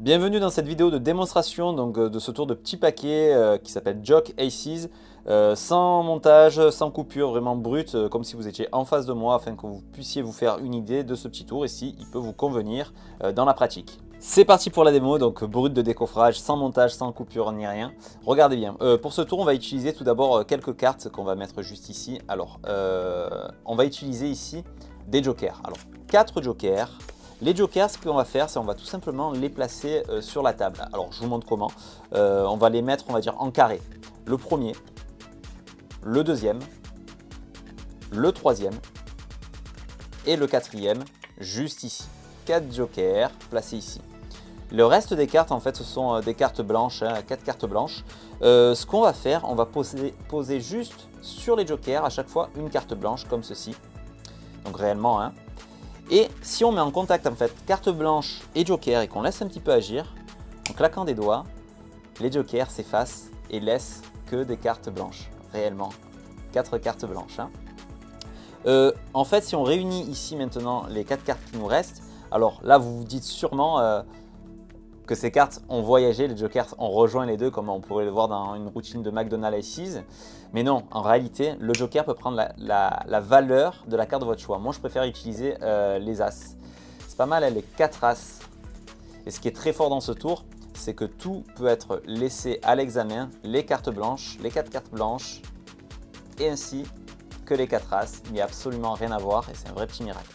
Bienvenue dans cette vidéo de démonstration de ce tour de petit paquet qui s'appelle Jock Aces, sans montage, sans coupure, vraiment brut, comme si vous étiez en face de moi afin que vous puissiez vous faire une idée de ce petit tour et si il peut vous convenir dans la pratique. C'est parti pour la démo, donc brut de décoffrage, sans montage, sans coupure ni rien. Regardez bien, pour ce tour on va utiliser tout d'abord quelques cartes qu'on va mettre juste ici. Alors, on va utiliser ici des jokers. Alors, 4 jokers. Les jokers, ce qu'on va faire, c'est on va tout simplement les placer sur la table. Alors, je vous montre comment. On va les mettre, on va dire, en carré. Le premier, le deuxième, le troisième et le quatrième, juste ici. 4 jokers placés ici. Le reste des cartes, en fait, ce sont des cartes blanches, 4 cartes blanches. Ce qu'on va faire, on va poser juste sur les jokers à chaque fois une carte blanche, comme ceci. Donc réellement, hein. Et si on met en contact en fait carte blanche et joker et qu'on laisse un petit peu agir, en claquant des doigts, les jokers s'effacent et laissent que des cartes blanches, réellement. 4 cartes blanches. Hein. En fait, si on réunit ici maintenant les 4 cartes qui nous restent, alors là vous vous dites sûrement que ces cartes ont voyagé, les jokers ont rejoint les deux comme on pourrait le voir dans une routine de McDonald's Aces. Mais non, en réalité, le joker peut prendre la valeur de la carte de votre choix. Moi, je préfère utiliser les as. C'est pas mal, les 4 as. Et ce qui est très fort dans ce tour, c'est que tout peut être laissé à l'examen, les cartes blanches, les 4 cartes blanches, et ainsi que les 4 as. Il n'y a absolument rien à voir et c'est un vrai petit miracle.